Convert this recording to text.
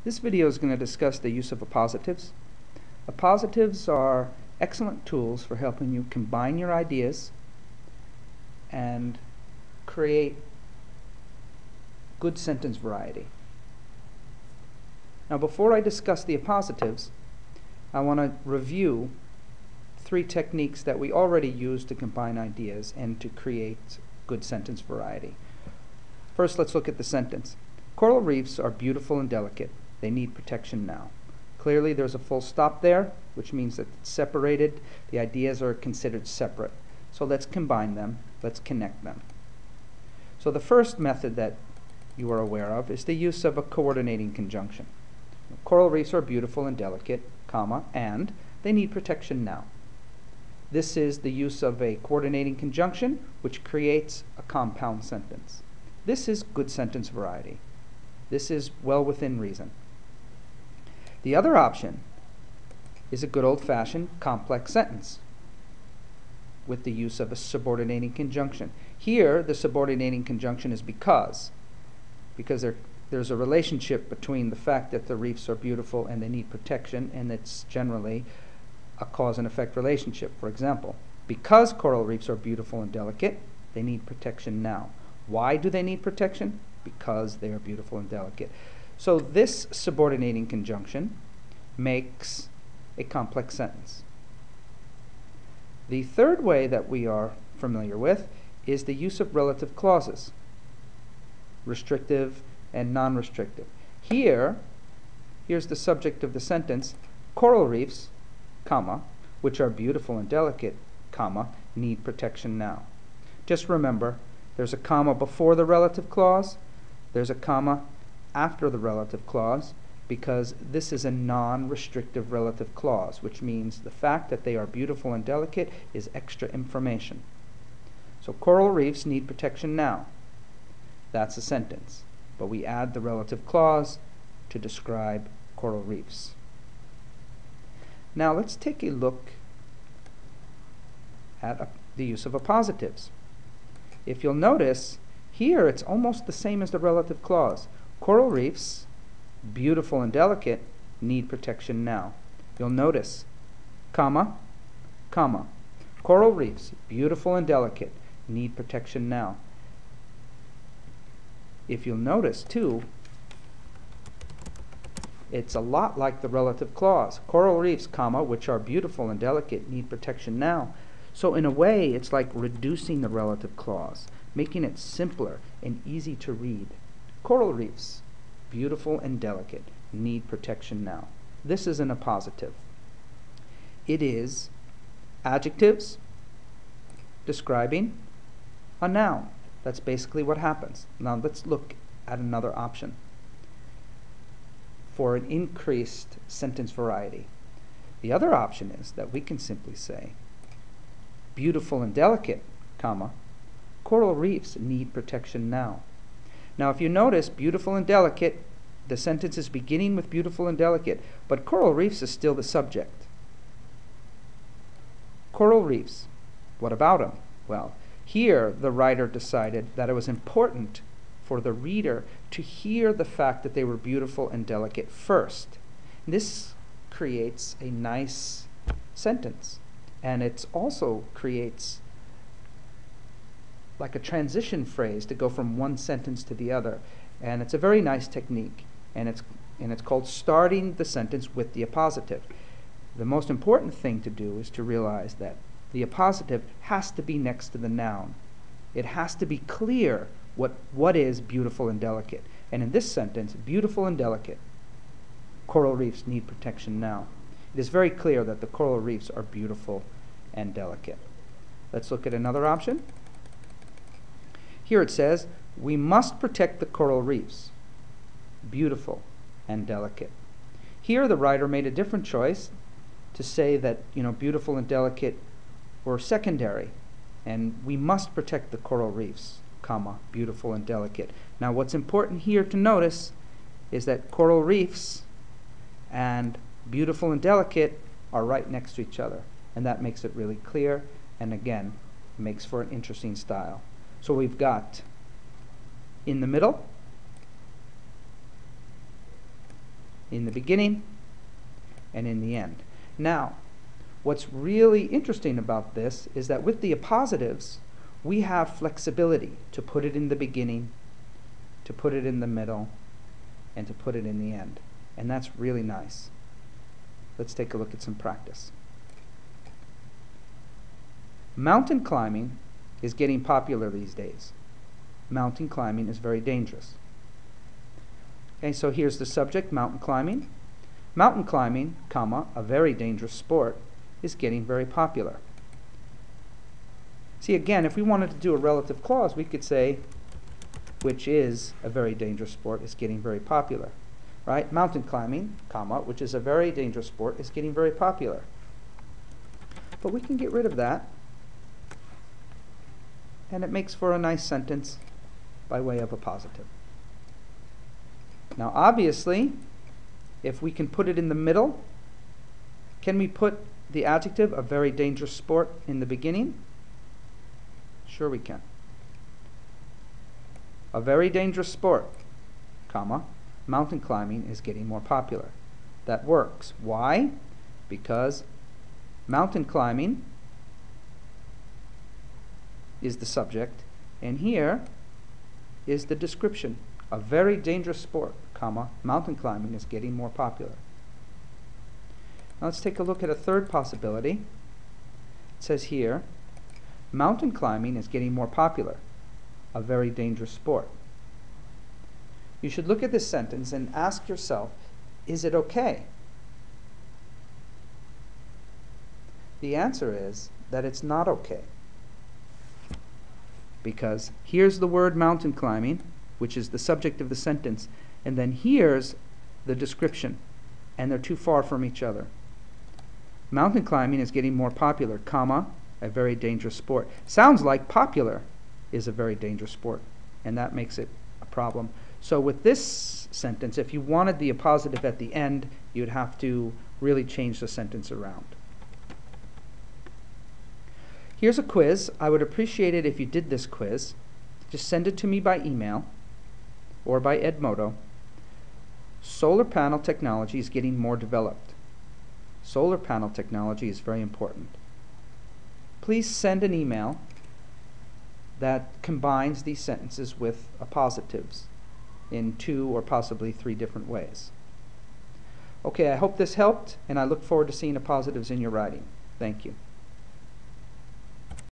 This video is going to discuss the use of appositives. Appositives are excellent tools for helping you combine your ideas and create good sentence variety. Now, before I discuss the appositives, I want to review three techniques that we already use to combine ideas and to create good sentence variety. First, let's look at the sentence. Coral reefs are beautiful and delicate. They need protection now. Clearly, there's a full stop there, which means that it's separated. The ideas are considered separate. So let's combine them. Let's connect them. So the first method that you are aware of is the use of a coordinating conjunction. Coral reefs are beautiful and delicate, comma, and they need protection now. This is the use of a coordinating conjunction, which creates a compound sentence. This is good sentence variety. This is well within reason. The other option is a good old-fashioned complex sentence with the use of a subordinating conjunction. Here, the subordinating conjunction is because there's a relationship between the fact that the reefs are beautiful and they need protection, and it's generally a cause and effect relationship. For example, because coral reefs are beautiful and delicate, they need protection now. Why do they need protection? Because they are beautiful and delicate. So this subordinating conjunction makes a complex sentence. The third way that we are familiar with is the use of relative clauses, restrictive and non-restrictive. Here's the subject of the sentence: coral reefs, comma, which are beautiful and delicate, comma, need protection now. Just remember, there's a comma before the relative clause, there's a comma after the relative clause, because this is a non-restrictive relative clause, which means the fact that they are beautiful and delicate is extra information. So coral reefs need protection now. That's a sentence, but we add the relative clause to describe coral reefs. Now let's take a look at the use of appositives. If you'll notice, here it's almost the same as the relative clause. Coral reefs, beautiful and delicate, need protection now. You'll notice, comma, comma. Coral reefs, beautiful and delicate, need protection now. If you'll notice, too, it's a lot like the relative clause. Coral reefs, comma, which are beautiful and delicate, need protection now. So in a way, it's like reducing the relative clause, making it simpler and easy to read. Coral reefs, beautiful and delicate, need protection now. This is an appositive. It is adjectives describing a noun. That's basically what happens. Now let's look at another option for an increased sentence variety. The other option is that we can simply say, beautiful and delicate, comma, coral reefs need protection now. Now if you notice, beautiful and delicate, the sentence is beginning with beautiful and delicate, but coral reefs is still the subject. Coral reefs, what about them? Well, here the writer decided that it was important for the reader to hear the fact that they were beautiful and delicate first. This creates a nice sentence, and it also creates like a transition phrase to go from one sentence to the other, and it's a very nice technique, and it's called starting the sentence with the appositive. The most important thing to do is to realize that the appositive has to be next to the noun. It has to be clear what is beautiful and delicate. And in this sentence, beautiful and delicate, coral reefs need protection now. It is very clear that the coral reefs are beautiful and delicate. Let's look at another option. Here it says, we must protect the coral reefs, beautiful and delicate. Here the writer made a different choice to say that, beautiful and delicate were secondary, and we must protect the coral reefs, comma, beautiful and delicate. Now what's important here to notice is that coral reefs and beautiful and delicate are right next to each other, and that makes it really clear, and again, makes for an interesting style. So we've got in the middle in the beginning and in the end. Now, what's really interesting about this is that with the appositives, we have flexibility to put it in the beginning, to put it in the middle, and to put it in the end. And that's really nice. Let's take a look at some practice. Mountain climbing is getting popular these days. Mountain climbing is very dangerous. Okay, so here's the subject, mountain climbing. Mountain climbing, comma, a very dangerous sport, is getting very popular. See, again, if we wanted to do a relative clause, we could say, which is a very dangerous sport, is getting very popular. Right? Mountain climbing, comma, which is a very dangerous sport, is getting very popular. But we can get rid of that, and it makes for a nice sentence by way of appositive. Now, obviously, if we can put it in the middle, can we put the adjective a very dangerous sport in the beginning? Sure we can. A very dangerous sport, comma, mountain climbing is getting more popular. That works. Why? Because mountain climbing is the subject, and here is the description. A very dangerous sport, comma, mountain climbing is getting more popular. Now let's take a look at a third possibility. It says here, mountain climbing is getting more popular. A very dangerous sport. You should look at this sentence and ask yourself, is it okay? The answer is that it's not okay. Because here's the word mountain climbing, which is the subject of the sentence, and then here's the description, and they're too far from each other. Mountain climbing is getting more popular, comma, a very dangerous sport. Sounds like popular is a very dangerous sport, and that makes it a problem. So with this sentence, if you wanted the appositive at the end, you'd have to really change the sentence around. Here's a quiz. I would appreciate it if you did this quiz. Just send it to me by email or by Edmodo. Solar panel technology is getting more developed. Solar panel technology is very important. Please send an email that combines these sentences with appositives in 2 or possibly 3 different ways. Okay, I hope this helped, and I look forward to seeing appositives in your writing. Thank you.